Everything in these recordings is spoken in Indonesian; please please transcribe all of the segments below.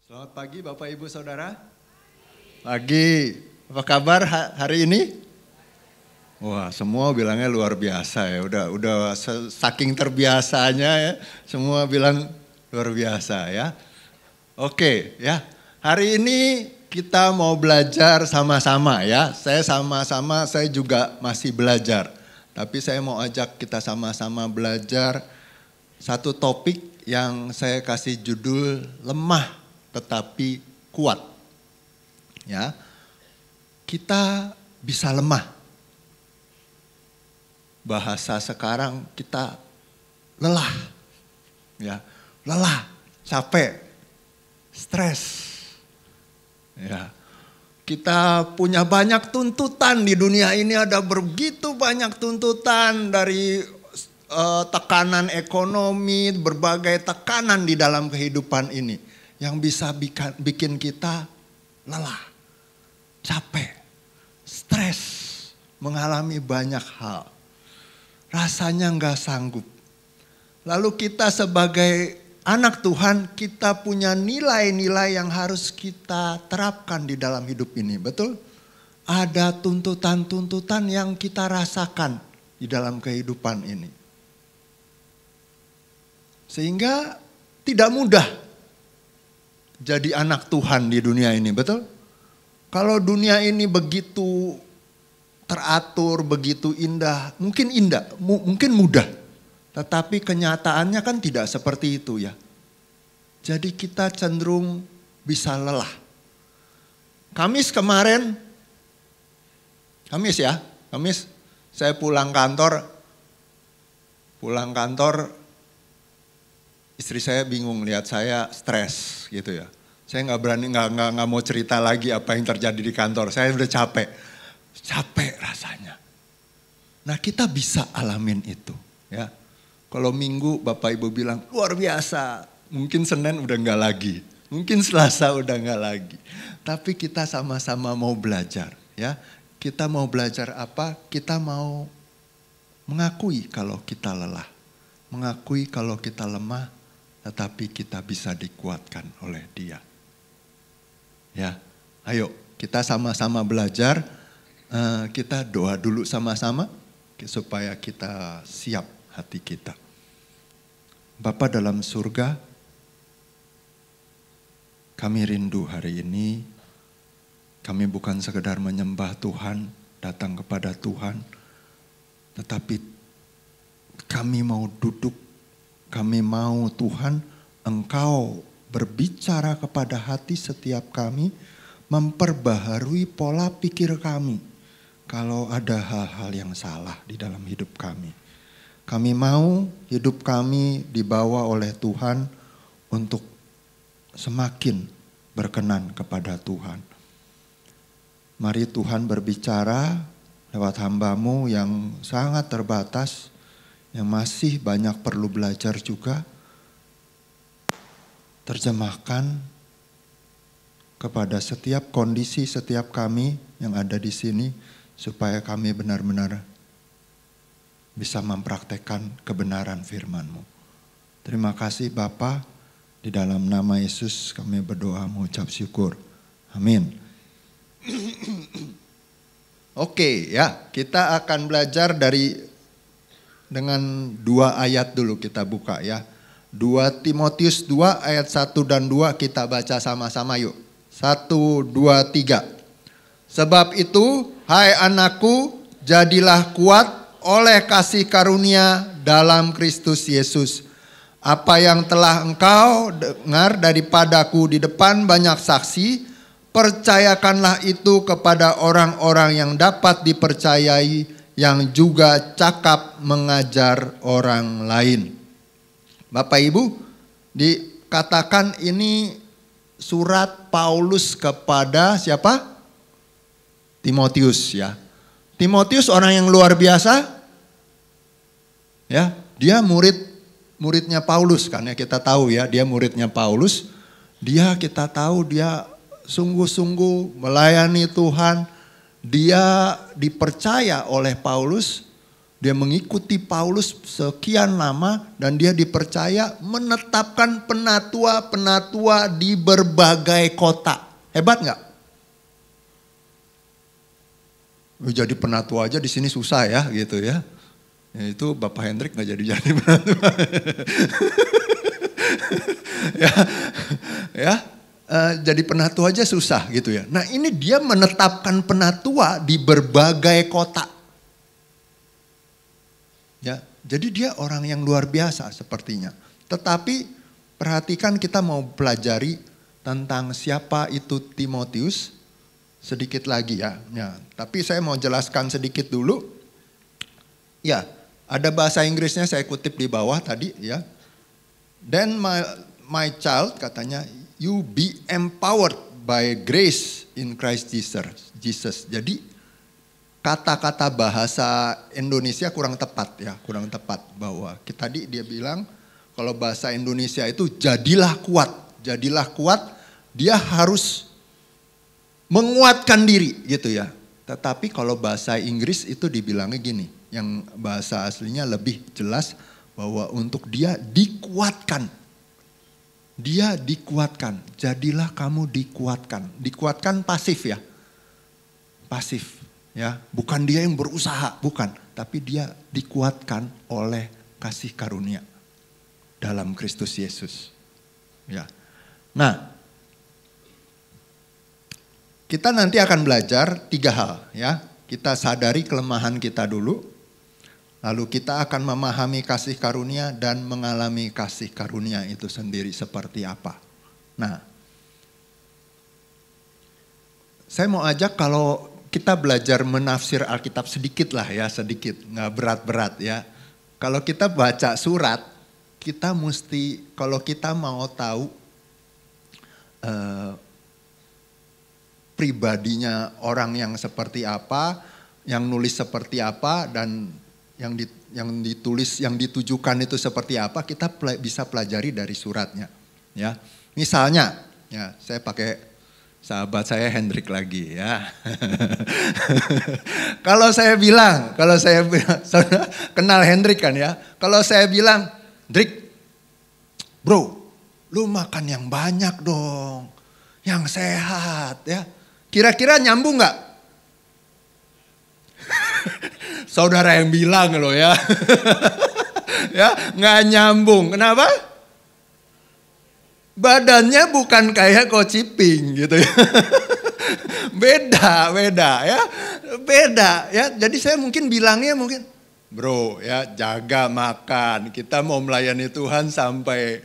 Selamat pagi Bapak Ibu Saudara. Pagi. Apa kabar hari ini? Wah, semua bilangnya luar biasa ya. Udah saking terbiasanya ya. Semua bilang luar biasa ya. Oke ya. Hari ini kita mau belajar sama-sama ya. Saya juga masih belajar. Tapi saya mau ajak kita sama-sama belajar satu topik yang saya kasih judul lemah tetapi kuat. Ya. Kita bisa lemah. Bahasa sekarang kita lelah. Ya, lelah, capek, stres. Ya. Kita punya banyak tuntutan di dunia ini, ada begitu banyak tuntutan dari tekanan ekonomi, berbagai tekanan di dalam kehidupan ini yang bisa bikin kita lelah, capek, stres, mengalami banyak hal. Rasanya nggak sanggup. Lalu kita sebagai anak Tuhan, kita punya nilai-nilai yang harus kita terapkan di dalam hidup ini, betul? Ada tuntutan-tuntutan yang kita rasakan di dalam kehidupan ini. Sehingga tidak mudah jadi anak Tuhan di dunia ini, betul? Kalau dunia ini begitu teratur, begitu indah, mungkin mudah. Tetapi kenyataannya kan tidak seperti itu ya. Jadi kita cenderung bisa lelah. Kamis saya pulang kantor, istri saya bingung lihat saya stres gitu ya. Saya nggak mau cerita lagi apa yang terjadi di kantor. Saya udah capek rasanya. Nah kita bisa alamin itu ya. Kalau Minggu Bapak Ibu bilang luar biasa, mungkin Senin udah nggak lagi, mungkin Selasa udah nggak lagi. Tapi kita sama-sama mau belajar ya. Kita mau belajar apa? Kita mau mengakui kalau kita lelah, mengakui kalau kita lemah, tetapi kita bisa dikuatkan oleh Dia. Ya, ayo kita sama-sama belajar. Kita doa dulu sama-sama supaya kita siap hati kita. Bapa dalam surga, kami rindu hari ini. Kami bukan sekedar menyembah Tuhan, datang kepada Tuhan, tetapi kami mau duduk, kami mau Tuhan, Engkau berbicara kepada hati setiap kami, memperbaharui pola pikir kami. Kalau ada hal-hal yang salah di dalam hidup kami. Kami mau hidup kami dibawa oleh Tuhan untuk semakin berkenan kepada Tuhan. Mari Tuhan berbicara lewat hamba-Mu yang sangat terbatas, yang masih banyak perlu belajar juga. Terjemahkan kepada setiap kondisi setiap kami yang ada di sini, supaya kami benar-benar bisa mempraktekkan kebenaran firman-Mu. Terima kasih Bapa, di dalam nama Yesus kami berdoa mengucap syukur. Amin. Oke ya, kita akan belajar dengan 2 ayat dulu kita buka ya. 2 Timotius 2 ayat 1 dan 2 kita baca sama-sama yuk. 1, 2, 3. Sebab itu, hai anakku, jadilah kuat oleh kasih karunia dalam Kristus Yesus. Apa yang telah engkau dengar daripadaku di depan banyak saksi, percayakanlah itu kepada orang-orang yang dapat dipercayai, yang juga cakap mengajar orang lain. Bapak Ibu, dikatakan ini surat Paulus kepada siapa? Timotius ya. Timotius orang yang luar biasa. Ya, dia muridnya Paulus kan ya, kita tahu ya, dia muridnya Paulus. Kita tahu dia sungguh-sungguh melayani Tuhan. Dia dipercaya oleh Paulus Dia mengikuti Paulus sekian lama dan dia dipercaya menetapkan penatua-penatua di berbagai kota. Hebat nggak? Jadi penatua aja di sini susah ya gitu ya. Itu Bapak Hendrik nggak jadi penatua. Jadi penatua aja susah gitu ya. Nah ini dia menetapkan penatua di berbagai kota. Ya, jadi dia orang yang luar biasa sepertinya. Tetapi perhatikan kita mau pelajari tentang siapa itu Timotius sedikit lagi ya. Tapi saya mau jelaskan sedikit dulu. Ya, ada bahasa Inggrisnya saya kutip di bawah tadi ya. Then my child katanya, you be empowered by grace in Christ Jesus. Jadi kata-kata bahasa Indonesia kurang tepat ya, kurang tepat bahwa tadi dia bilang kalau bahasa Indonesia itu jadilah kuat, dia harus menguatkan diri gitu ya. Tetapi kalau bahasa Inggris itu dibilangnya gini, yang bahasa aslinya lebih jelas bahwa untuk dia dikuatkan. Dia dikuatkan, jadilah kamu dikuatkan. Dikuatkan pasif ya, pasif. Ya, bukan dia yang berusaha, bukan, tapi dia dikuatkan oleh kasih karunia dalam Kristus Yesus. Ya. Nah, kita nanti akan belajar 3 hal ya. Kita sadari kelemahan kita dulu, lalu kita akan memahami kasih karunia dan mengalami kasih karunia itu sendiri seperti apa. Nah, saya mau ajak kalau kita belajar menafsir Alkitab sedikit lah ya, sedikit, nggak berat-berat ya. Kalau kita baca surat, kita mesti, kalau kita mau tahu pribadinya orang yang seperti apa, yang nulis seperti apa, dan yang ditulis, yang ditujukan itu seperti apa, kita bisa pelajari dari suratnya. Ya, misalnya, ya saya pakai sahabat saya Hendrik lagi ya. Kalau saya bilang, saudara kenal Hendrik kan ya. Kalau saya bilang, Hendrik, bro, lu makan yang banyak dong, yang sehat ya. Kira-kira nyambung nggak? Saudara yang bilang loh ya. Ya, nggak nyambung. Kenapa? Badannya bukan kayak Coach Iping gitu ya. Beda ya. Beda ya. Jadi saya mungkin bilangnya bro ya, jaga makan. Kita mau melayani Tuhan sampai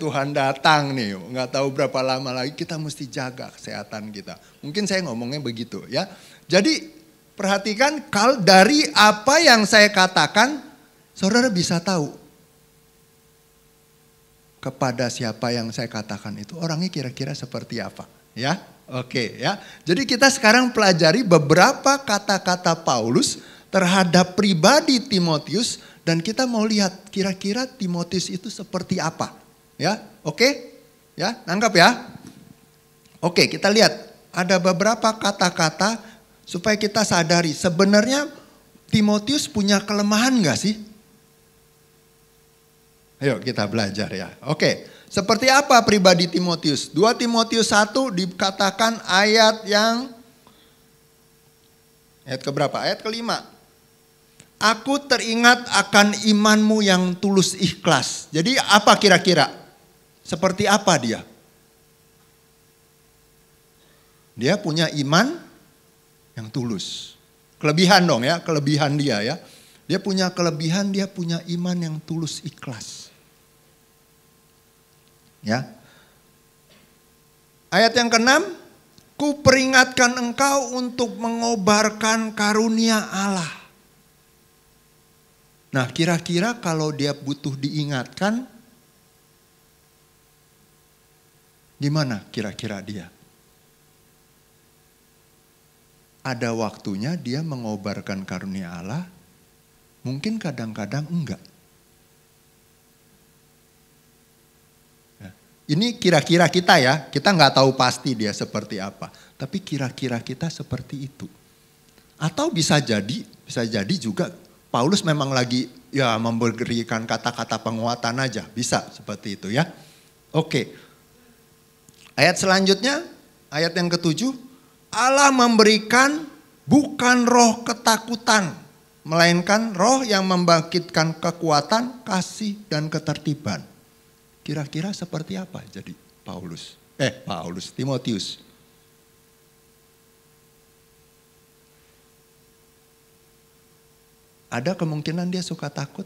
Tuhan datang nih. Nggak tahu berapa lama lagi, kita mesti jaga kesehatan kita. Mungkin saya ngomongnya begitu ya. Jadi perhatikan, kalau dari apa yang saya katakan, saudara bisa tahu kepada siapa yang saya katakan itu orangnya kira-kira seperti apa ya. Oke ya. Jadi kita sekarang pelajari beberapa kata-kata Paulus terhadap pribadi Timotius dan kita mau lihat kira-kira Timotius itu seperti apa ya. Oke ya, nangkap ya. Oke, kita lihat ada beberapa kata-kata supaya kita sadari sebenarnya Timotius punya kelemahan gak sih? Ayo kita belajar ya. Oke, seperti apa pribadi Timotius? 2 Timotius 1 dikatakan ayat keberapa? Ayat kelima. Aku teringat akan imanmu yang tulus ikhlas. Jadi apa kira-kira? Seperti apa dia? Dia punya iman yang tulus. Kelebihan dong ya, kelebihan dia ya. Dia punya kelebihan, dia punya iman yang tulus ikhlas. Ya. Ayat yang ke-6, ku peringatkan engkau untuk mengobarkan karunia Allah. Nah, kira-kira kalau dia butuh diingatkan, gimana kira-kira dia? Ada waktunya dia mengobarkan karunia Allah, mungkin kadang-kadang enggak. Ini kira-kira kita ya, kita nggak tahu pasti dia seperti apa. Tapi kira-kira kita seperti itu. Atau bisa jadi Bisa jadi juga Paulus memang lagi ya memberikan kata-kata penguatan aja. Bisa seperti itu ya. Oke. Ayat selanjutnya, ayat yang ke-7. Allah memberikan bukan roh ketakutan, melainkan roh yang membangkitkan kekuatan, kasih dan ketertiban. Kira-kira seperti apa jadi Timotius. Ada kemungkinan dia suka takut?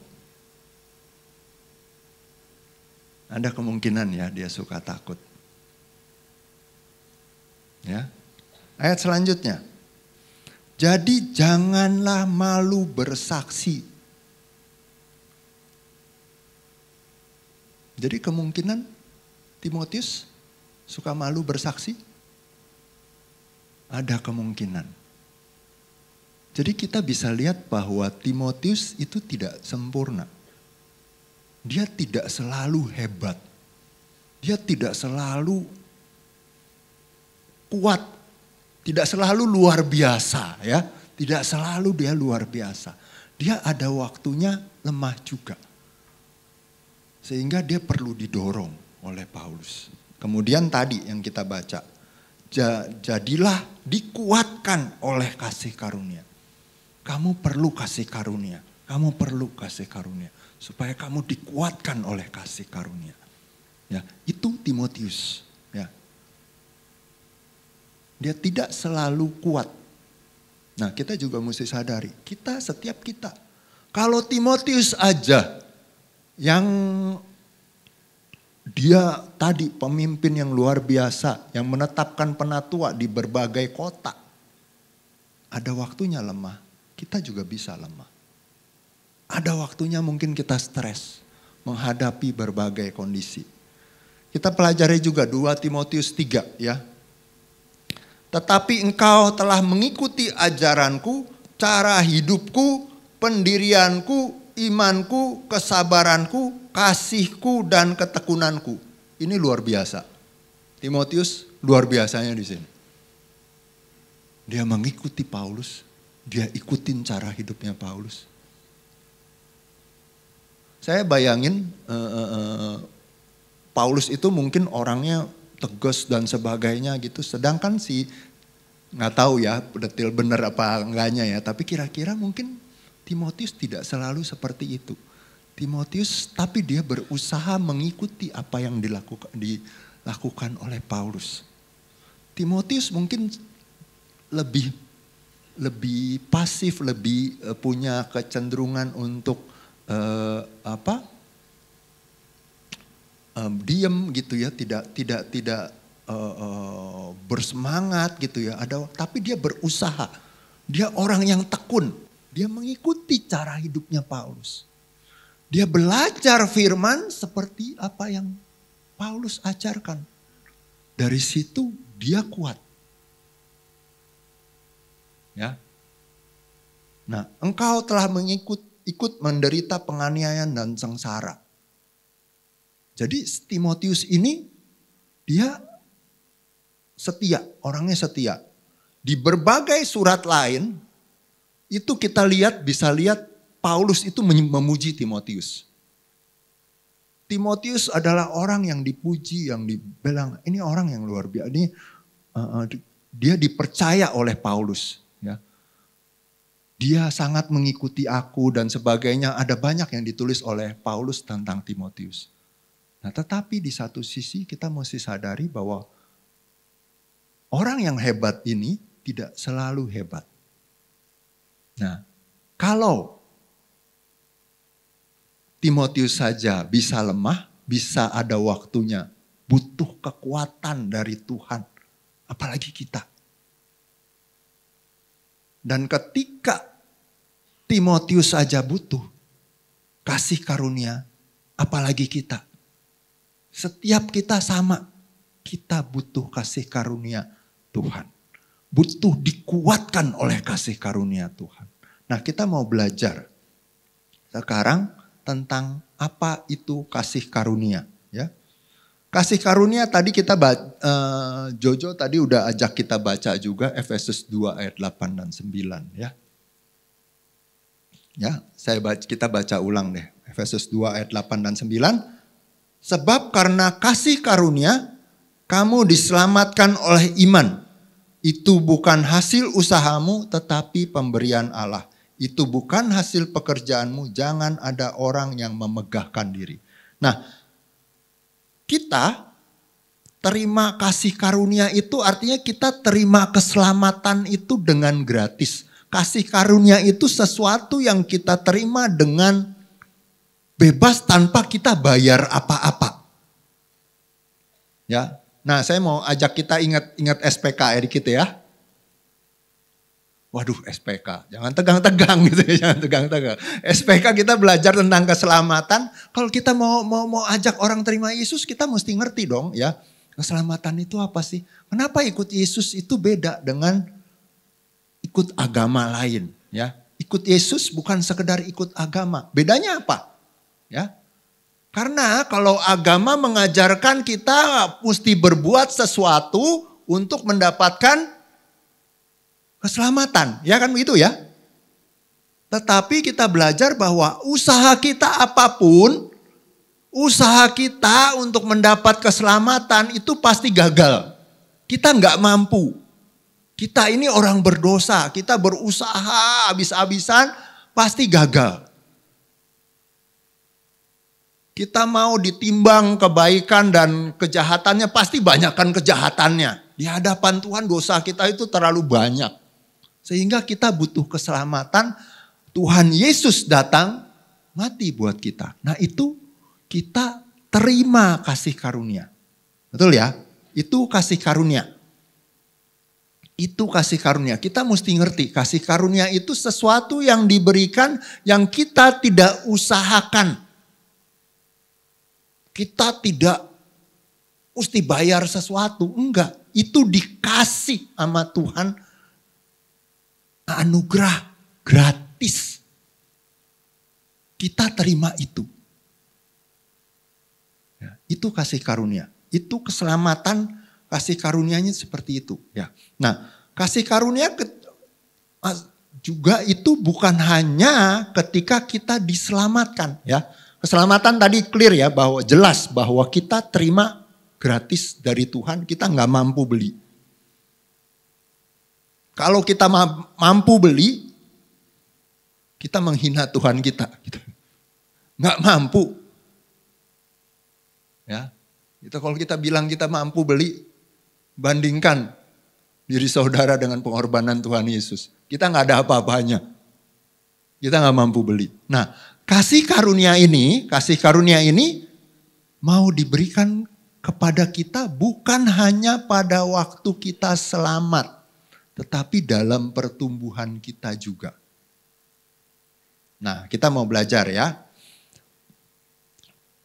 Ada kemungkinan ya dia suka takut. Ya. Ayat selanjutnya. Jadi janganlah malu bersaksi. Jadi kemungkinan Timotius suka malu bersaksi? Ada kemungkinan. Jadi kita bisa lihat bahwa Timotius itu tidak sempurna. Dia tidak selalu hebat. Dia tidak selalu kuat. Tidak selalu luar biasa ya. Tidak selalu dia luar biasa. Dia ada waktunya lemah juga. Sehingga dia perlu didorong oleh Paulus. Kemudian tadi yang kita baca. Jadilah dikuatkan oleh kasih karunia. Kamu perlu kasih karunia. Kamu perlu kasih karunia. Supaya kamu dikuatkan oleh kasih karunia. Ya, itu Timotius. Ya. Dia tidak selalu kuat. Nah, kita juga mesti sadari. Setiap kita. Kalau Timotius aja yang dia tadi pemimpin yang luar biasa. Yang menetapkan penatua di berbagai kota. Ada waktunya lemah. Kita juga bisa lemah. Ada waktunya mungkin kita stres menghadapi berbagai kondisi. Kita pelajari juga 2 Timotius 3 ya. Tetapi engkau telah mengikuti ajaranku, cara hidupku, pendirianku, imanku, kesabaranku, kasihku dan ketekunanku. Ini luar biasa. Timotius luar biasanya di sini. Dia mengikuti Paulus. Dia ikutin cara hidupnya Paulus. Saya bayangin Paulus itu mungkin orangnya tegas dan sebagainya gitu. Sedangkan nggak tahu ya detail benar apa enggaknya ya. Tapi kira-kira mungkin Timotius tidak selalu seperti itu. Timotius tapi dia berusaha mengikuti apa yang dilakukan oleh Paulus. Timotius mungkin lebih pasif, lebih punya kecenderungan untuk diam gitu ya, tidak bersemangat gitu ya. Tapi dia berusaha. Dia orang yang tekun. Dia mengikuti cara hidupnya Paulus. Dia belajar firman seperti apa yang Paulus ajarkan. Dari situ dia kuat. Ya. Nah, engkau telah ikut menderita penganiayaan dan sengsara. Jadi Timotius ini dia setia, orangnya setia. Di berbagai surat lain itu kita bisa lihat Paulus itu memuji Timotius. Timotius adalah orang yang dipuji, yang dibilang ini orang yang luar biasa. Dia dipercaya oleh Paulus. Ya. Dia sangat mengikuti aku dan sebagainya. Ada banyak yang ditulis oleh Paulus tentang Timotius. Nah, tetapi di satu sisi kita mesti sadari bahwa orang yang hebat ini tidak selalu hebat. Nah, kalau Timotius saja bisa lemah, bisa ada waktunya, butuh kekuatan dari Tuhan, apalagi kita. Dan ketika Timotius saja butuh kasih karunia, apalagi kita. Setiap kita sama, kita butuh kasih karunia Tuhan. Butuh dikuatkan oleh kasih karunia Tuhan. Nah, kita mau belajar sekarang tentang apa itu kasih karunia. Ya. Kasih karunia tadi kita Jojo tadi udah ajak kita baca juga Efesus 2 ayat 8 dan 9 ya. Ya, kita baca ulang deh. Efesus 2 ayat 8 dan 9. Sebab karena kasih karunia kamu diselamatkan oleh iman. Itu bukan hasil usahamu tetapi pemberian Allah. Itu bukan hasil pekerjaanmu, jangan ada orang yang memegahkan diri. Nah, kita terima kasih karunia itu artinya kita terima keselamatan itu dengan gratis. Kasih karunia itu sesuatu yang kita terima dengan bebas tanpa kita bayar apa-apa. Ya. Nah, saya mau ajak kita ingat SPK ya dikit ya. Waduh, SPK. Jangan tegang-tegang gitu ya, jangan tegang-tegang. SPK kita belajar tentang keselamatan. Kalau kita mau ajak orang terima Yesus, kita mesti ngerti dong ya. Keselamatan itu apa sih? Kenapa ikut Yesus itu beda dengan ikut agama lain ya? Ikut Yesus bukan sekedar ikut agama. Bedanya apa? Ya. Karena kalau agama mengajarkan kita mesti berbuat sesuatu untuk mendapatkan keselamatan. Ya kan begitu ya? Tetapi kita belajar bahwa usaha kita apapun, usaha kita untuk mendapat keselamatan itu pasti gagal. Kita nggak mampu. Kita ini orang berdosa, kita berusaha habis-habisan pasti gagal. Kita mau ditimbang kebaikan dan kejahatannya pasti banyakkan kejahatannya. Di hadapan Tuhan dosa kita itu terlalu banyak. Sehingga kita butuh keselamatan. Tuhan Yesus datang mati buat kita. Nah itu kita terima kasih karunia. Betul ya? Itu kasih karunia. Itu kasih karunia. Kita mesti ngerti kasih karunia itu sesuatu yang diberikan yang kita tidak usahakan. Kita tidak mesti bayar sesuatu. Enggak. Itu dikasih sama Tuhan. Anugerah gratis. Kita terima itu. Ya, itu kasih karunia. Itu keselamatan kasih karunianya seperti itu. Ya. Nah kasih karunia juga itu bukan hanya ketika kita diselamatkan. Ya. Keselamatan tadi clear ya, bahwa jelas bahwa kita terima gratis dari Tuhan, kita nggak mampu beli. Kalau kita mampu beli, kita menghina Tuhan kita. Nggak mampu. Ya, itu kalau kita bilang kita mampu beli, bandingkan diri saudara dengan pengorbanan Tuhan Yesus. Kita nggak ada apa-apanya. Kita nggak mampu beli. Nah, kasih karunia ini mau diberikan kepada kita bukan hanya pada waktu kita selamat, tetapi dalam pertumbuhan kita juga. Nah, kita mau belajar ya.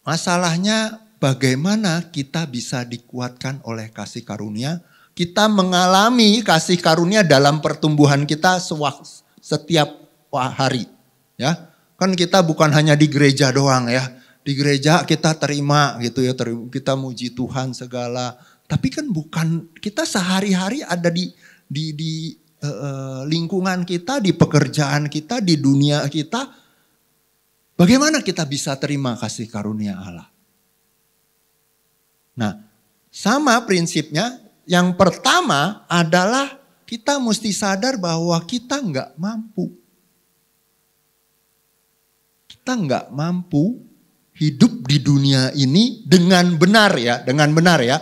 Masalahnya bagaimana kita bisa dikuatkan oleh kasih karunia? Kita mengalami kasih karunia dalam pertumbuhan kita setiap hari, ya. Kan kita bukan hanya di gereja doang ya. Di gereja kita terima gitu ya, kita muji Tuhan segala. Tapi kan bukan, kita sehari-hari ada di lingkungan kita, di pekerjaan kita, di dunia kita. Bagaimana kita bisa terima kasih karunia Allah? Nah, sama prinsipnya. Yang pertama adalah kita mesti sadar bahwa kita nggak mampu. Kita nggak mampu hidup di dunia ini dengan benar ya, dengan benar ya.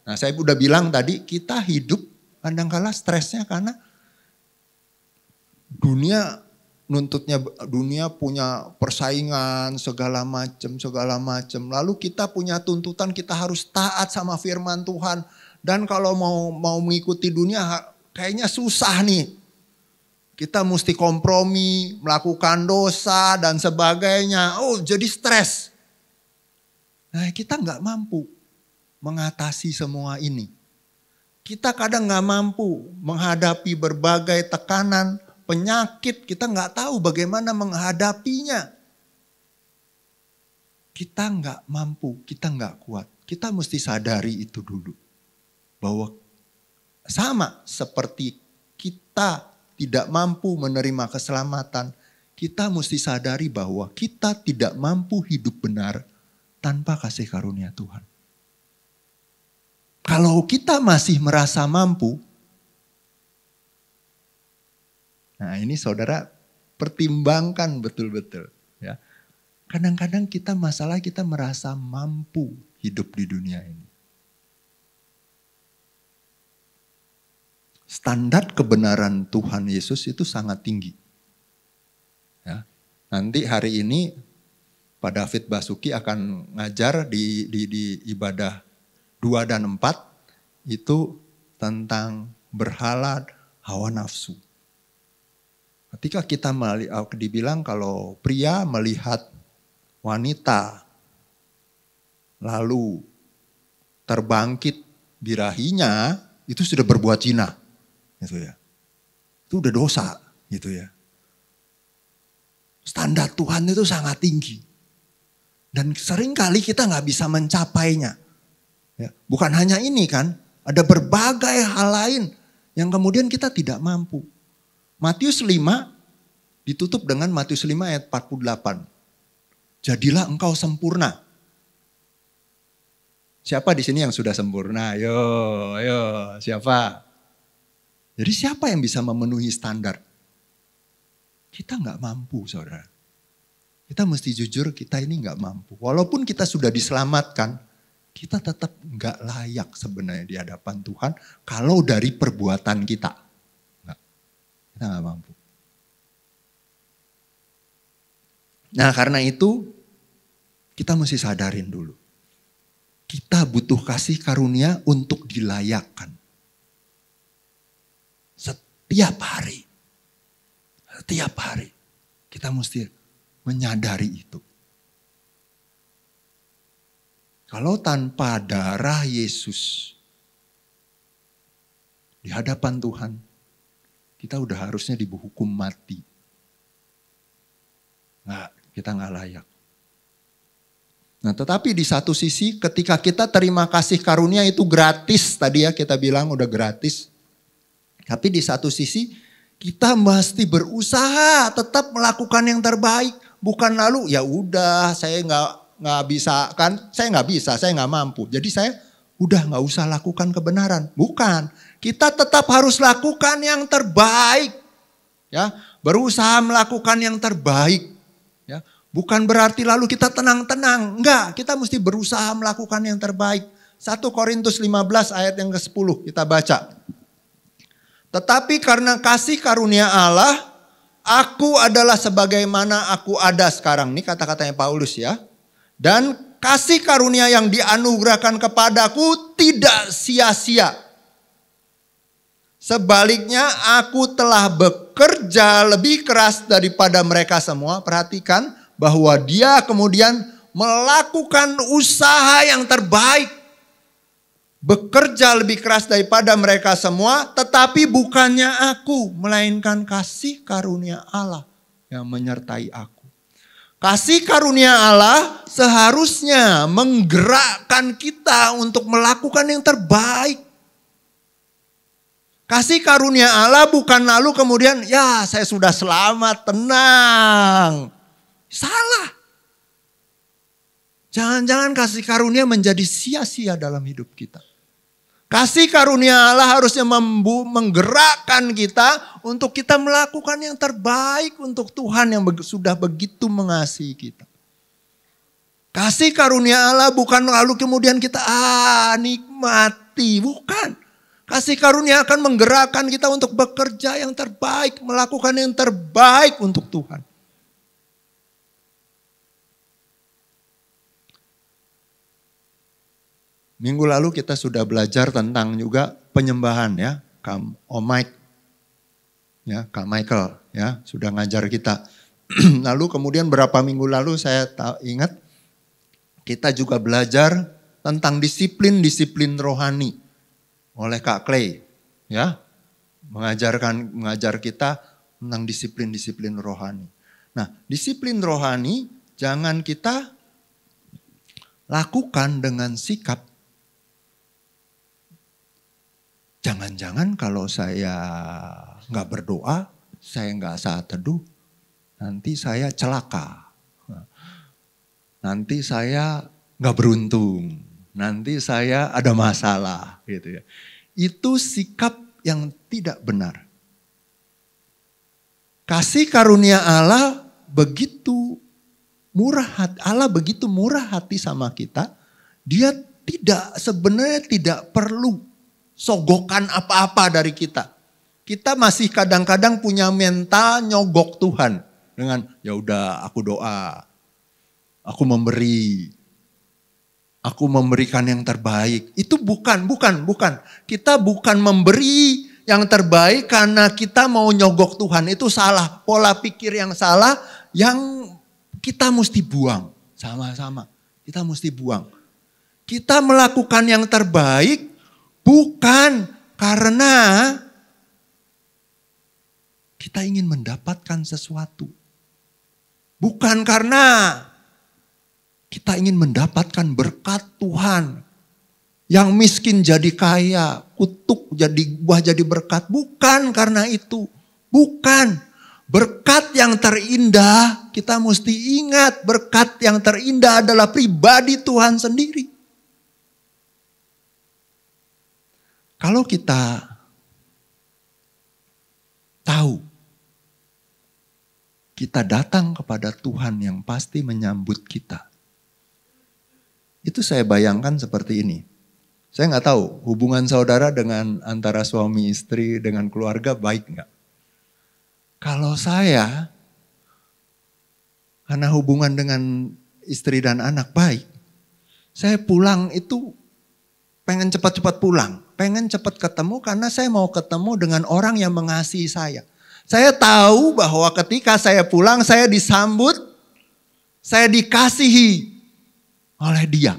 Nah, saya udah bilang tadi kita hidup kadang-kala stresnya karena dunia nuntutnya, dunia punya persaingan segala macam. Lalu kita punya tuntutan kita harus taat sama firman Tuhan. Dan kalau mau mengikuti dunia kayaknya susah nih. Kita mesti kompromi, melakukan dosa dan sebagainya. Oh, jadi stres. Nah, kita nggak mampu mengatasi semua ini. Kita kadang nggak mampu menghadapi berbagai tekanan, penyakit. Kita nggak tahu bagaimana menghadapinya. Kita nggak mampu, kita nggak kuat. Kita mesti sadari itu dulu. Bahwa sama seperti kita tidak mampu menerima keselamatan, kita mesti sadari bahwa kita tidak mampu hidup benar tanpa kasih karunia Tuhan. Kalau kita masih merasa mampu, nah ini saudara pertimbangkan betul-betul. Ya. Kadang-kadang kita merasa mampu hidup di dunia ini. Standar kebenaran Tuhan Yesus itu sangat tinggi. Ya. Nanti hari ini Pak David Basuki akan ngajar di ibadah 2 dan 4 itu tentang berhala hawa nafsu. Ketika kita dibilang kalau pria melihat wanita lalu terbangkit birahinya, itu sudah berbuat zina, gitu ya. Itu udah dosa, gitu ya. Standar Tuhan itu sangat tinggi. Dan seringkali kita nggak bisa mencapainya. Ya, bukan hanya ini kan, ada berbagai hal lain yang kemudian kita tidak mampu. Matius 5 ditutup dengan Matius 5 ayat 48. Jadilah engkau sempurna. Siapa di sini yang sudah sempurna? Ayo, siapa? Jadi siapa yang bisa memenuhi standar? Kita nggak mampu, saudara. Kita mesti jujur, kita ini nggak mampu. Walaupun kita sudah diselamatkan, kita tetap nggak layak sebenarnya di hadapan Tuhan kalau dari perbuatan kita. Nggak. Kita nggak mampu. Nah karena itu kita mesti sadarin dulu. Kita butuh kasih karunia untuk dilayakkan. Setiap hari. Setiap hari. Kita mesti menyadari itu. Kalau tanpa darah Yesus di hadapan Tuhan, kita udah harusnya dihukum mati. Kita nggak layak. Nah tetapi di satu sisi ketika kita terima kasih karunia itu gratis. Tadi ya kita bilang udah gratis. Tapi di satu sisi kita mesti berusaha tetap melakukan yang terbaik. Bukan lalu ya udah saya nggak bisa kan, saya nggak mampu. Jadi saya udah nggak usah lakukan kebenaran. Bukan, kita tetap harus lakukan yang terbaik. Ya, berusaha melakukan yang terbaik. Ya, bukan berarti lalu kita tenang-tenang. Enggak, kita mesti berusaha melakukan yang terbaik. 1 Korintus 15 ayat yang ke-10 kita baca. Tetapi karena kasih karunia Allah, aku adalah sebagaimana aku ada sekarang. Ini kata-katanya Paulus ya. Dan kasih karunia yang dianugerahkan kepadaku tidak sia-sia. Sebaliknya aku telah bekerja lebih keras daripada mereka semua. Perhatikan bahwa dia kemudian melakukan usaha yang terbaik. Bekerja lebih keras daripada mereka semua. Tetapi bukannya aku, melainkan kasih karunia Allah yang menyertai aku. Kasih karunia Allah seharusnya menggerakkan kita untuk melakukan yang terbaik. Kasih karunia Allah bukan lalu kemudian ya saya sudah selamat, tenang. Salah. Jangan-jangan kasih karunia menjadi sia-sia dalam hidup kita. Kasih karunia Allah harusnya menggerakkan kita untuk kita melakukan yang terbaik untuk Tuhan yang sudah begitu mengasihi kita. Kasih karunia Allah bukan lalu kemudian kita nikmati, bukan. Kasih karunia akan menggerakkan kita untuk bekerja yang terbaik, melakukan yang terbaik untuk Tuhan. Minggu lalu kita sudah belajar tentang juga penyembahan ya, Om Mike, ya, Kak Michael ya sudah ngajar kita. Lalu kemudian berapa minggu lalu saya ingat kita juga belajar tentang disiplin rohani oleh Kak Clay, ya, mengajar kita tentang disiplin rohani. Nah, disiplin rohani jangan kita lakukan dengan sikap jangan-jangan kalau saya nggak berdoa, saya nggak saat teduh, nanti saya celaka, nanti saya nggak beruntung, nanti saya ada masalah gitu ya. Itu sikap yang tidak benar. Kasih karunia Allah begitu murah hati, Allah begitu murah hati sama kita. Dia sebenarnya tidak perlu sogokan apa-apa dari kita. Kita masih kadang-kadang punya mental nyogok Tuhan dengan ya udah aku doa, aku memberi, aku memberikan yang terbaik. Itu bukan. Kita bukan memberi yang terbaik karena kita mau nyogok Tuhan. Itu salah, pola pikir yang salah yang kita mesti buang. Sama-sama, kita mesti buang. Kita melakukan yang terbaik bukan karena kita ingin mendapatkan sesuatu. Bukan karena kita ingin mendapatkan berkat Tuhan. Yang miskin jadi kaya, kutuk jadi buah jadi berkat. Bukan karena itu. Bukan. Berkat yang terindah, kita mesti ingat berkat yang terindah adalah pribadi Tuhan sendiri. Kalau kita tahu, kita datang kepada Tuhan yang pasti menyambut kita. Itu saya bayangkan seperti ini. Saya nggak tahu hubungan saudara dengan antara suami istri dengan keluarga baik nggak? Kalau saya, karena hubungan dengan istri dan anak baik, saya pulang itu pengen cepat-cepat pulang. Pengen cepat ketemu karena saya mau ketemu dengan orang yang mengasihi saya. Saya tahu bahwa ketika saya pulang saya disambut, saya dikasihi oleh dia.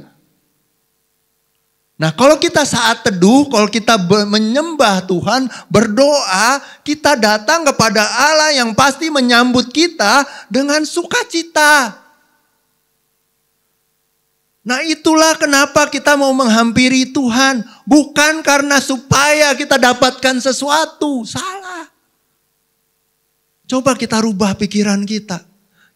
Nah kalau kita saat teduh, kalau kita menyembah Tuhan, berdoa, kita datang kepada Allah yang pasti menyambut kita dengan sukacita. Nah itulah kenapa kita mau menghampiri Tuhan. Bukan karena supaya kita dapatkan sesuatu. Salah. Coba kita rubah pikiran kita.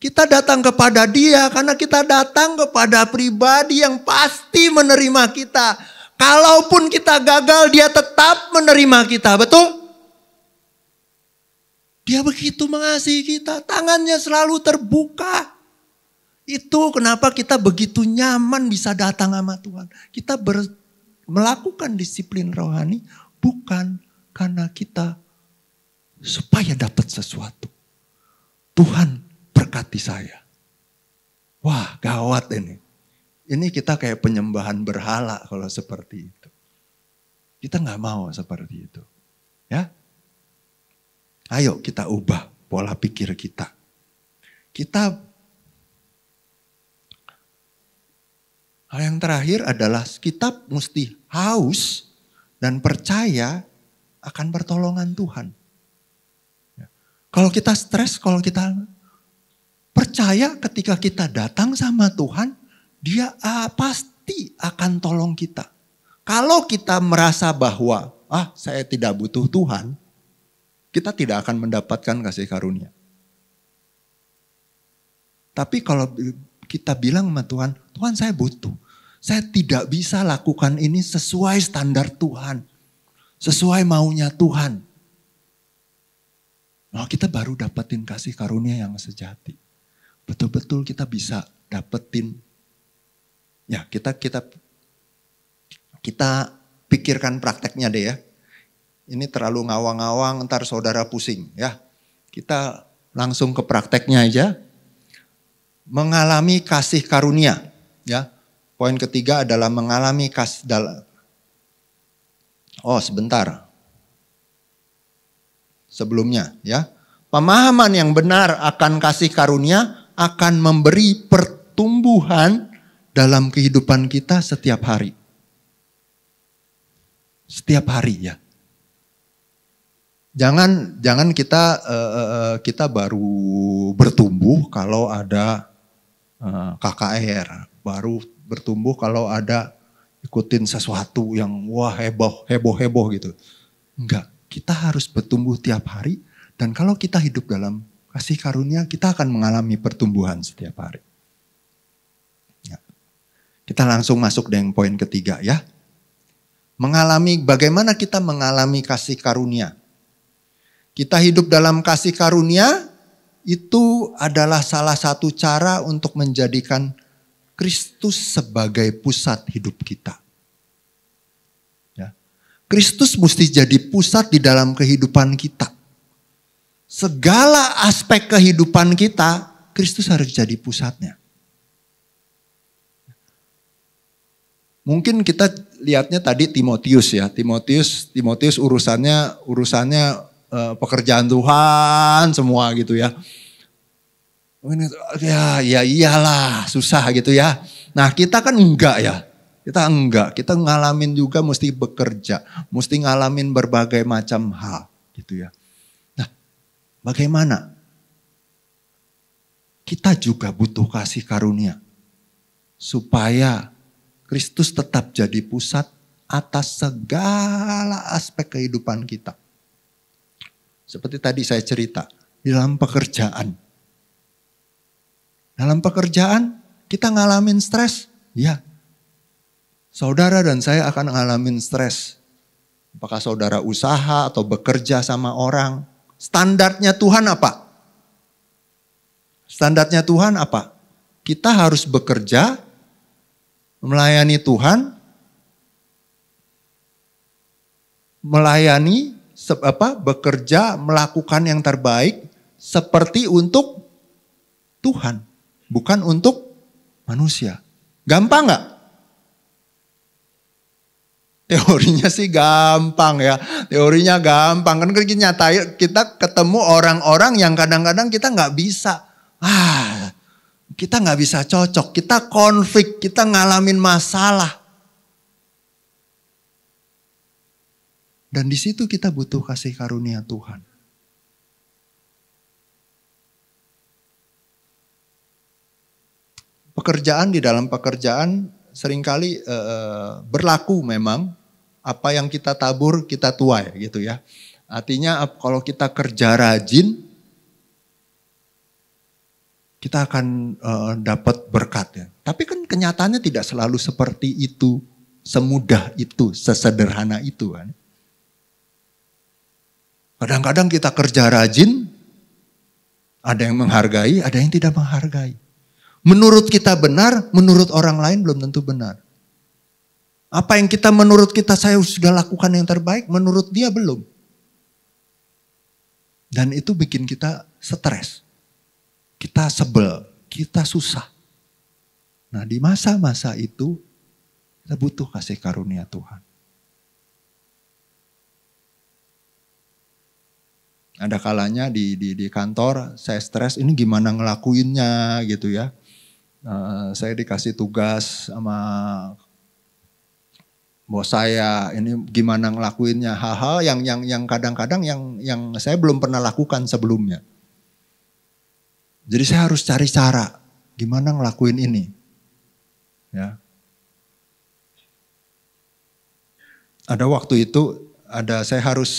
Kita datang kepada Dia karena kita datang kepada pribadi yang pasti menerima kita. Kalaupun kita gagal, Dia tetap menerima kita, betul? Dia begitu mengasihi kita, tangannya selalu terbuka. Itu kenapa kita begitu nyaman bisa datang sama Tuhan. Kita melakukan disiplin rohani bukan karena kita supaya dapat sesuatu. Tuhan berkati saya. Wah, gawat ini. Ini kita kayak penyembahan berhala kalau seperti itu. Kita nggak mau seperti itu. Ya. Ayo kita ubah pola pikir kita. Hal yang terakhir adalah kita mesti haus dan percaya akan pertolongan Tuhan. Ya. Kalau kita stres, kalau kita percaya ketika kita datang sama Tuhan, Dia pasti akan tolong kita. Kalau kita merasa bahwa saya tidak butuh Tuhan, kita tidak akan mendapatkan kasih karunia. Tapi kalau kita bilang sama Tuhan, Tuhan saya butuh. Saya tidak bisa lakukan ini sesuai standar Tuhan. Sesuai maunya Tuhan. Nah, kita baru dapetin kasih karunia yang sejati. Betul-betul kita bisa dapetin. Ya, kita pikirkan prakteknya deh ya. Ini terlalu ngawang-ngawang, ntar saudara pusing ya. Kita langsung ke prakteknya aja. Mengalami kasih karunia ya. Poin ketiga adalah mengalami kasih sebentar. Sebelumnya ya. Pemahaman yang benar akan kasih karunia akan memberi pertumbuhan dalam kehidupan kita setiap hari. Setiap hari ya. Jangan kita baru bertumbuh kalau ada KKR, baru bertumbuh kalau ada ikutin sesuatu yang heboh gitu. Enggak, kita harus bertumbuh tiap hari dan kalau kita hidup dalam kasih karunia, kita akan mengalami pertumbuhan setiap hari. Ya. Kita langsung masuk dengan poin ketiga ya. Bagaimana kita mengalami kasih karunia. Kita hidup dalam kasih karunia, itu adalah salah satu cara untuk menjadikan Kristus sebagai pusat hidup kita. Ya. Kristus mesti jadi pusat di dalam kehidupan kita. Segala aspek kehidupan kita, Kristus harus jadi pusatnya. Mungkin kita lihatnya tadi Timotius ya. Timotius urusannya pekerjaan Tuhan semua gitu ya. Ya iyalah susah gitu ya. Nah kita kan enggak ya. Kita ngalamin juga mesti bekerja. Mesti ngalamin berbagai macam hal gitu ya. Nah bagaimana? Kita juga butuh kasih karunia. Supaya Kristus tetap jadi pusat atas segala aspek kehidupan kita. Seperti tadi saya cerita, di dalam pekerjaan. Dalam pekerjaan kita ngalamin stres, ya. Saudara dan saya akan ngalamin stres. Apakah saudara usaha atau bekerja sama orang. Standarnya Tuhan apa? Standarnya Tuhan apa? Kita harus bekerja, melayani Tuhan, bekerja, melakukan yang terbaik seperti untuk Tuhan, bukan untuk manusia. Gampang nggak? Teorinya sih gampang ya, teorinya gampang. Kan kita ketemu orang-orang yang kadang-kadang kita nggak bisa, kita nggak bisa cocok, kita konflik, kita ngalamin masalah. Dan di situ kita butuh kasih karunia Tuhan. Di dalam pekerjaan seringkali berlaku memang apa yang kita tabur kita tuai gitu ya. Artinya kalau kita kerja rajin, kita akan dapat berkat ya. Tapi kan kenyataannya tidak selalu seperti itu, semudah itu, sesederhana itu kan. Kadang-kadang kita kerja rajin, ada yang menghargai, ada yang tidak menghargai. Menurut kita benar, menurut orang lain belum tentu benar. Apa yang menurut kita saya sudah lakukan yang terbaik, menurut dia belum. Dan itu bikin kita stres. Kita sebel, kita susah. Nah di masa-masa itu, kita butuh kasih karunia Tuhan. Ada kalanya di kantor saya stres, ini gimana ngelakuinnya gitu ya. Saya dikasih tugas sama bos saya, ini gimana ngelakuinnya. Hal-hal yang kadang-kadang yang saya belum pernah lakukan sebelumnya. Jadi saya harus cari cara gimana ngelakuin ini. Ya. Ada waktu itu saya harus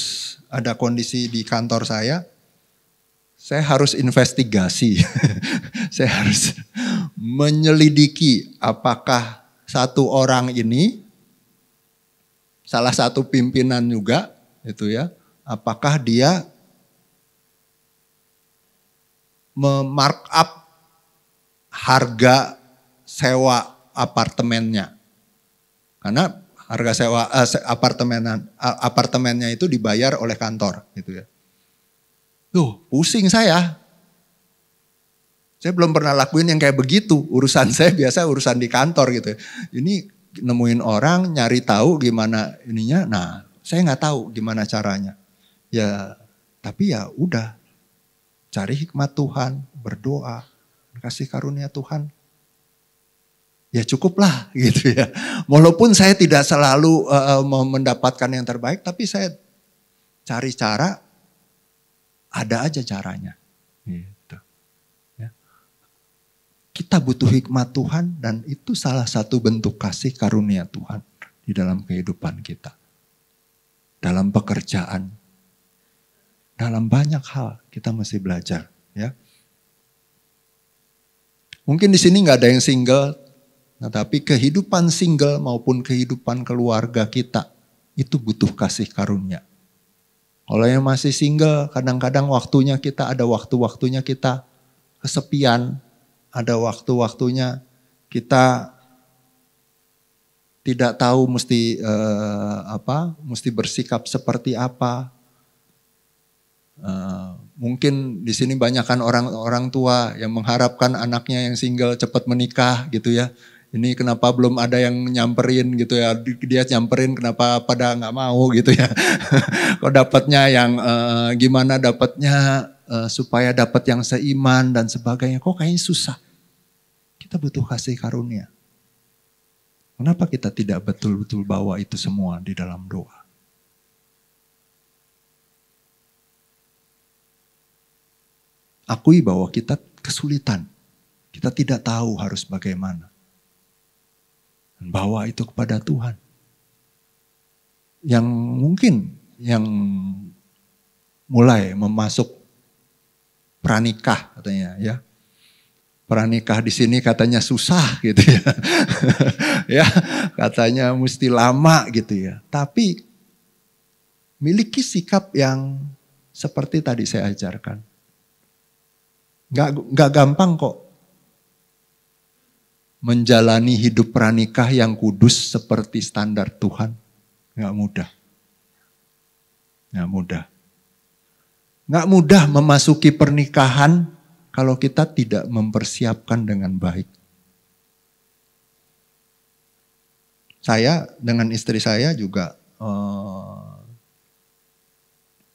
ada kondisi di kantor saya harus investigasi. Saya harus menyelidiki apakah satu orang ini, salah satu pimpinan juga, itu ya, apakah dia memarkup harga sewa apartemennya. Karena harga sewa apartemennya itu dibayar oleh kantor gitu ya. Pusing saya. Saya belum pernah lakuin yang kayak begitu. Urusan saya biasa urusan di kantor gitu. Ini nemuin orang, nyari tahu gimana ininya. Nah, saya nggak tahu gimana caranya. Ya, tapi ya udah. Cari hikmat Tuhan, berdoa, kasih karunia Tuhan. Ya cukuplah gitu ya. Walaupun saya tidak selalu mendapatkan yang terbaik, tapi saya cari cara. Ada aja caranya. Gitu. Ya. Kita butuh hikmat Tuhan dan itu salah satu bentuk kasih karunia Tuhan di dalam kehidupan kita. Dalam pekerjaan. Dalam banyak hal kita mesti belajar ya. Mungkin di sini nggak ada yang single, nah, tapi kehidupan single maupun kehidupan keluarga kita itu butuh kasih karunia. Kalau yang masih single, kadang-kadang waktunya kita ada waktu-waktunya kita kesepian, ada waktu-waktunya kita tidak tahu mesti bersikap seperti apa. Mungkin di sini banyakkan orang tua yang mengharapkan anaknya yang single cepat menikah gitu ya. Ini kenapa belum ada yang nyamperin gitu ya, dia nyamperin kenapa pada nggak mau gitu ya. Kok dapatnya yang gimana dapatnya supaya dapat yang seiman dan sebagainya, kok kayaknya susah. Kita butuh kasih karunia. Kenapa kita tidak betul-betul bawa itu semua di dalam doa? Akui bahwa kita kesulitan, kita tidak tahu harus bagaimana. Bawa itu kepada Tuhan. Yang mungkin yang mulai memasuk pranikah katanya ya. Pranikah di sini katanya susah gitu ya. Ya, katanya mesti lama gitu ya. Tapi miliki sikap yang seperti tadi saya ajarkan. Nggak gampang kok menjalani hidup pranikah yang kudus seperti standar Tuhan. Nggak mudah. Nggak mudah. Nggak mudah memasuki pernikahan kalau kita tidak mempersiapkan dengan baik. Saya dengan istri saya juga,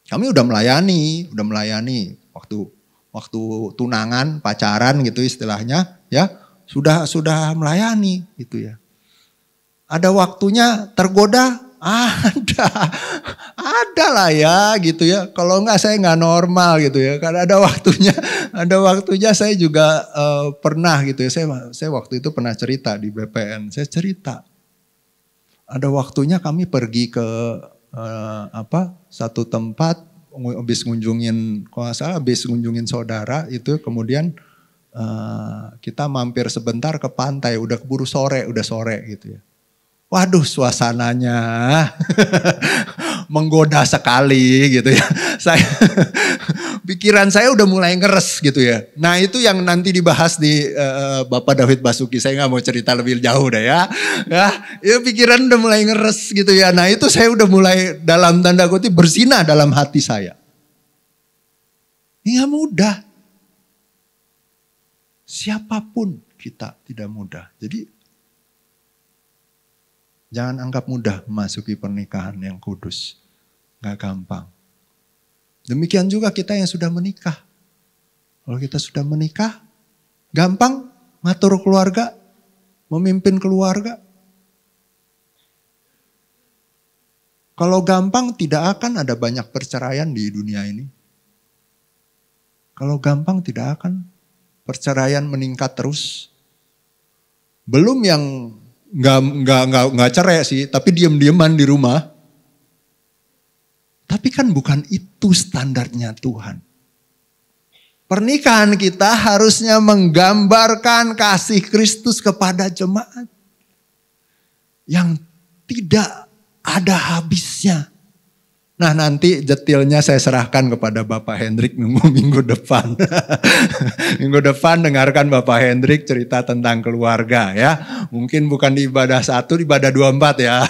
kami udah melayani waktu tunangan, pacaran gitu istilahnya, ya. Sudah melayani gitu ya. Ada waktunya tergoda, ada lah ya gitu ya. Kalau enggak saya enggak normal gitu ya. Karena ada waktunya saya juga pernah gitu ya. Saya waktu itu pernah cerita di BPN. Saya cerita. Ada waktunya kami pergi ke satu tempat habis ngunjungin, kalau nggak salah habis ngunjungin saudara itu, kemudian kita mampir sebentar ke pantai, udah keburu sore, udah sore gitu ya. Waduh, suasananya menggoda sekali gitu ya. Pikiran saya udah mulai ngeres gitu ya. Nah itu yang nanti dibahas di Bapak David Basuki. Saya nggak mau cerita lebih jauh deh ya. Ya pikiran udah mulai ngeres gitu ya. Nah itu saya udah mulai dalam tanda kutip berzinah dalam hati saya. Ini nggak mudah. Siapapun kita tidak mudah. Jadi jangan anggap mudah memasuki pernikahan yang kudus. Gak gampang. Demikian juga kita yang sudah menikah. Kalau kita sudah menikah, gampang ngatur keluarga, memimpin keluarga. Kalau gampang tidak akan ada banyak perceraian di dunia ini. Kalau gampang tidak akan perceraian meningkat terus. Belum yang nggak cerai sih, tapi diam-diaman di rumah. Tapi kan bukan itu standarnya Tuhan. Pernikahan kita harusnya menggambarkan kasih Kristus kepada jemaat yang tidak ada habisnya. Nah nanti detailnya saya serahkan kepada Bapak Hendrik minggu depan. Minggu depan dengarkan Bapak Hendrik cerita tentang keluarga ya. Mungkin bukan di ibadah 1, di ibadah 24 ya.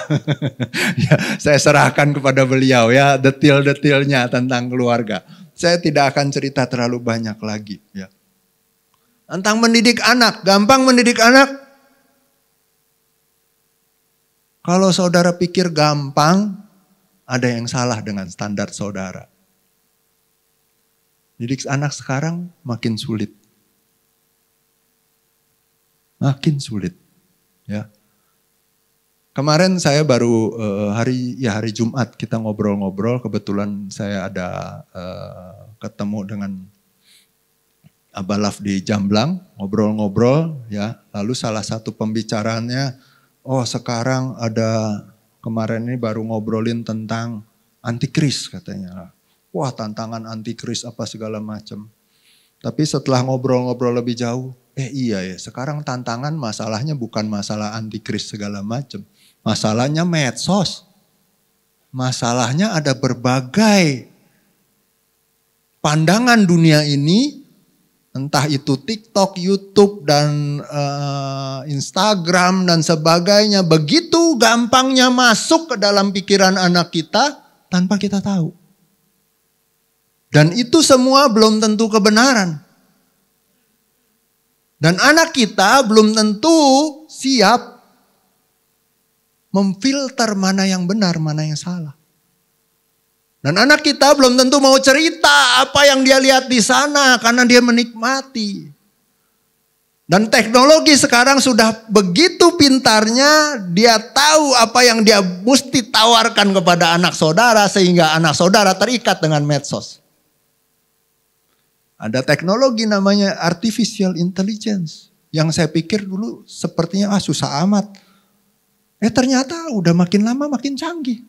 Ya, saya serahkan kepada beliau ya detail-detailnya tentang keluarga. Saya tidak akan cerita terlalu banyak lagi ya. Tentang mendidik anak, gampang mendidik anak? Kalau saudara pikir gampang, ada yang salah dengan standar saudara. Didik anak sekarang makin sulit. Makin sulit. Ya. Kemarin saya baru hari Jumat kita ngobrol-ngobrol. Kebetulan saya ada ketemu dengan Abalaf di Jamblang, ngobrol-ngobrol ya. Lalu salah satu pembicaraannya, sekarang ada, kemarin ini baru ngobrolin tentang antikris katanya. Wah, tantangan antikris apa segala macam. Tapi setelah ngobrol-ngobrol lebih jauh, iya ya, sekarang tantangan masalahnya bukan masalah antikris segala macam. Masalahnya medsos. Masalahnya ada berbagai pandangan dunia ini, entah itu TikTok, YouTube, dan Instagram, dan sebagainya. Begitu gampangnya masuk ke dalam pikiran anak kita tanpa kita tahu. Dan itu semua belum tentu kebenaran. Dan anak kita belum tentu siap memfilter mana yang benar, mana yang salah. Dan anak kita belum tentu mau cerita apa yang dia lihat di sana karena dia menikmati. Dan teknologi sekarang sudah begitu pintarnya, dia tahu apa yang dia mesti tawarkan kepada anak saudara sehingga anak saudara terikat dengan medsos. Ada teknologi namanya artificial intelligence yang saya pikir dulu sepertinya susah amat. Ternyata udah makin lama makin canggih.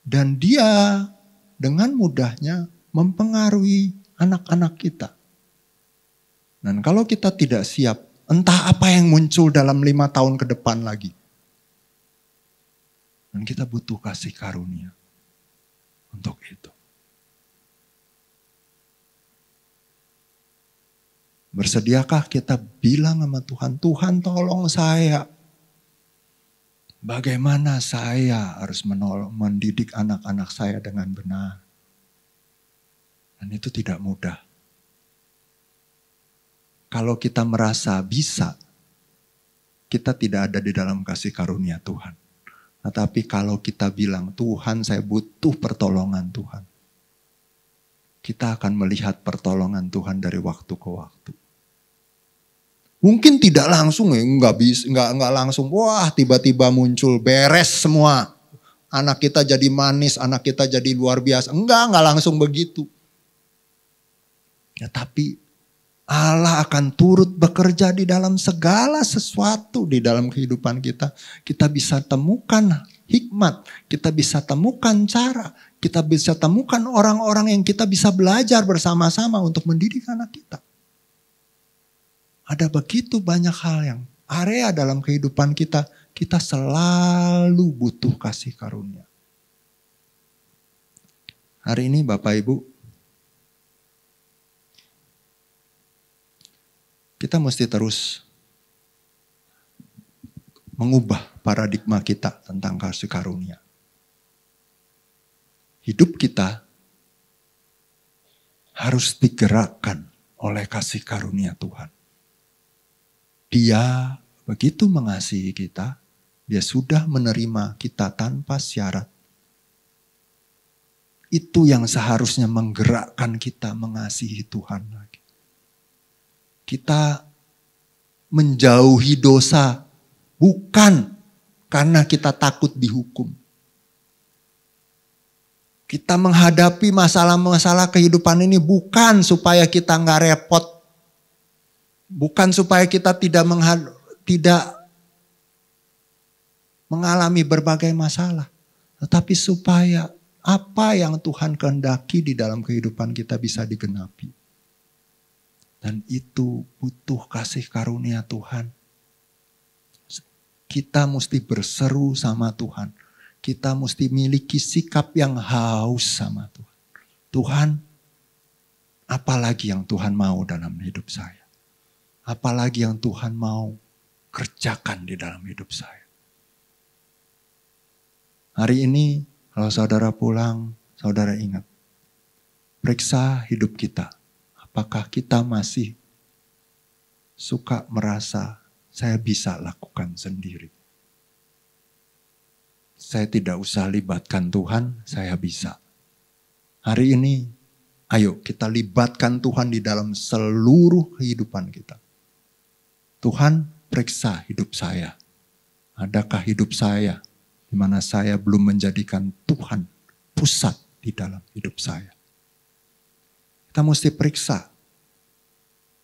Dan dia dengan mudahnya mempengaruhi anak-anak kita. Dan kalau kita tidak siap, entah apa yang muncul dalam 5 tahun ke depan lagi. Dan kita butuh kasih karunia untuk itu. Bersediakah kita bilang sama Tuhan, Tuhan tolong saya. Bagaimana saya harus mendidik anak-anak saya dengan benar. Dan itu tidak mudah. Kalau kita merasa bisa, kita tidak ada di dalam kasih karunia Tuhan. Tetapi kalau kita bilang, Tuhan saya butuh pertolongan Tuhan. Kita akan melihat pertolongan Tuhan dari waktu ke waktu. Mungkin tidak langsung ya, nggak langsung. Wah, tiba-tiba muncul beres semua. Anak kita jadi manis, anak kita jadi luar biasa. Enggak langsung begitu. Ya, tapi Allah akan turut bekerja di dalam segala sesuatu di dalam kehidupan kita. Kita bisa temukan hikmat, kita bisa temukan cara, kita bisa temukan orang-orang yang kita bisa belajar bersama-sama untuk mendidik anak kita. Ada begitu banyak hal yang area dalam kehidupan kita, kita selalu butuh kasih karunia. Hari ini Bapak Ibu, kita mesti terus mengubah paradigma kita tentang kasih karunia. Hidup kita harus digerakkan oleh kasih karunia Tuhan. Dia begitu mengasihi kita, dia sudah menerima kita tanpa syarat. Itu yang seharusnya menggerakkan kita mengasihi Tuhan lagi. Kita menjauhi dosa bukan karena kita takut dihukum. Kita menghadapi masalah-masalah kehidupan ini bukan supaya kita nggak repot. Bukan supaya kita tidak mengalami berbagai masalah. Tetapi supaya apa yang Tuhan kehendaki di dalam kehidupan kita bisa digenapi. Dan itu butuh kasih karunia Tuhan. Kita mesti berseru sama Tuhan. Kita mesti miliki sikap yang haus sama Tuhan. Tuhan, apalagi yang Tuhan mau dalam hidup saya? Apalagi yang Tuhan mau kerjakan di dalam hidup saya? Hari ini kalau saudara pulang, saudara ingat. Periksa hidup kita. Apakah kita masih suka merasa saya bisa lakukan sendiri? Saya tidak usah libatkan Tuhan, saya bisa. Hari ini, ayo kita libatkan Tuhan di dalam seluruh kehidupan kita. Tuhan, periksa hidup saya. Adakah hidup saya di mana saya belum menjadikan Tuhan pusat di dalam hidup saya? Kita mesti periksa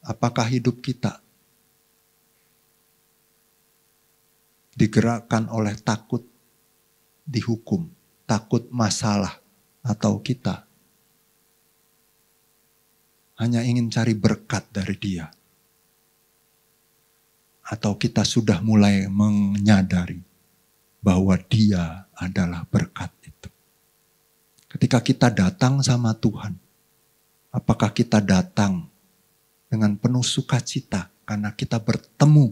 apakah hidup kita digerakkan oleh takut dihukum, takut masalah, atau kita hanya ingin cari berkat dari Dia? Atau kita sudah mulai menyadari bahwa Dia adalah berkat itu? Ketika kita datang sama Tuhan, apakah kita datang dengan penuh sukacita karena kita bertemu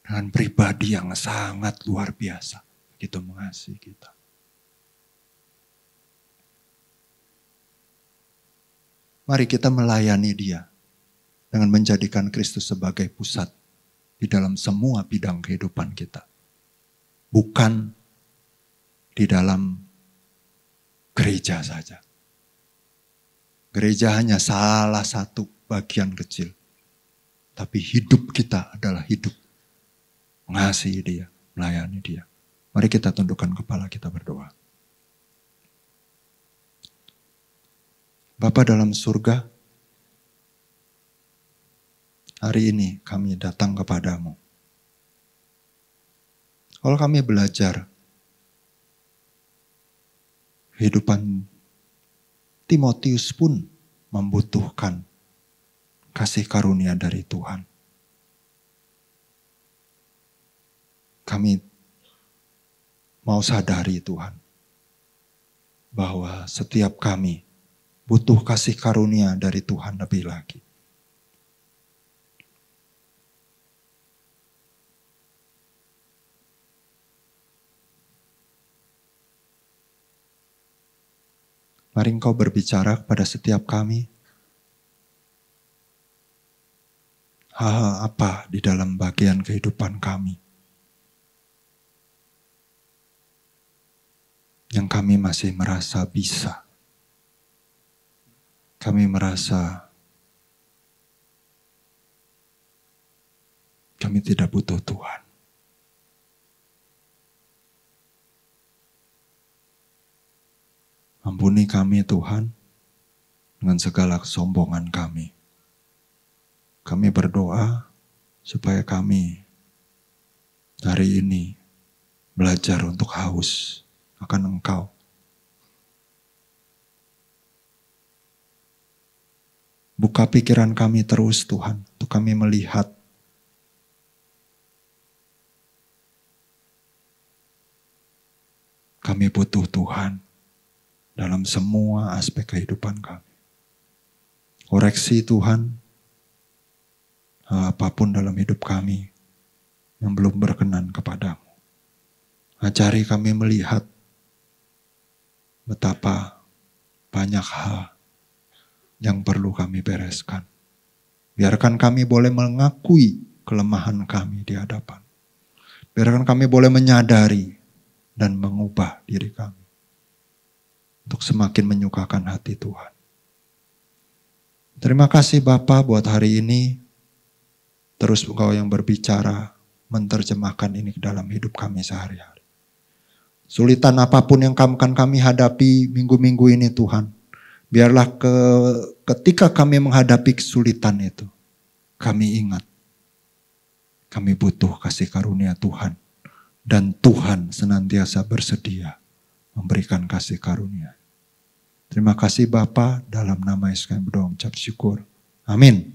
dengan pribadi yang sangat luar biasa, begitu mengasihi kita? Mari kita melayani Dia dengan menjadikan Kristus sebagai pusat di dalam semua bidang kehidupan kita. Bukan di dalam gereja saja. Gereja hanya salah satu bagian kecil. Tapi hidup kita adalah hidup mengasihi Dia, melayani Dia. Mari kita tundukkan kepala, kita berdoa. Bapa dalam surga, hari ini kami datang kepadamu. Kalau kami belajar kehidupan Timotius pun membutuhkan kasih karunia dari Tuhan. Kami mau sadari Tuhan, bahwa setiap kami butuh kasih karunia dari Tuhan lebih lagi. Mari Engkau berbicara kepada setiap kami. Hal apa di dalam bagian kehidupan kami yang kami masih merasa bisa. Kami merasa kami tidak butuh Tuhan. Ampuni kami Tuhan dengan segala kesombongan kami. Kami berdoa supaya kami hari ini belajar untuk haus akan Engkau. Buka pikiran kami terus Tuhan, untuk kami melihat kami butuh Tuhan dalam semua aspek kehidupan kami. Koreksi Tuhan, apapun dalam hidup kami yang belum berkenan kepadamu. Ajari kami melihat betapa banyak hal yang perlu kami bereskan. Biarkan kami boleh mengakui kelemahan kami di hadapan. Biarkan kami boleh menyadari dan mengubah diri kami untuk semakin menyukakan hati Tuhan. Terima kasih Bapa buat hari ini. Terus Engkau yang berbicara, menerjemahkan ini ke dalam hidup kami sehari-hari. Sulitan apapun yang akan kami hadapi minggu-minggu ini Tuhan. Biarlah ketika kami menghadapi kesulitan itu, kami ingat, kami butuh kasih karunia Tuhan. Dan Tuhan senantiasa bersedia memberikan kasih karunia. Terima kasih Bapa, dalam nama Yesus kami berdoa mengucap syukur. Amin.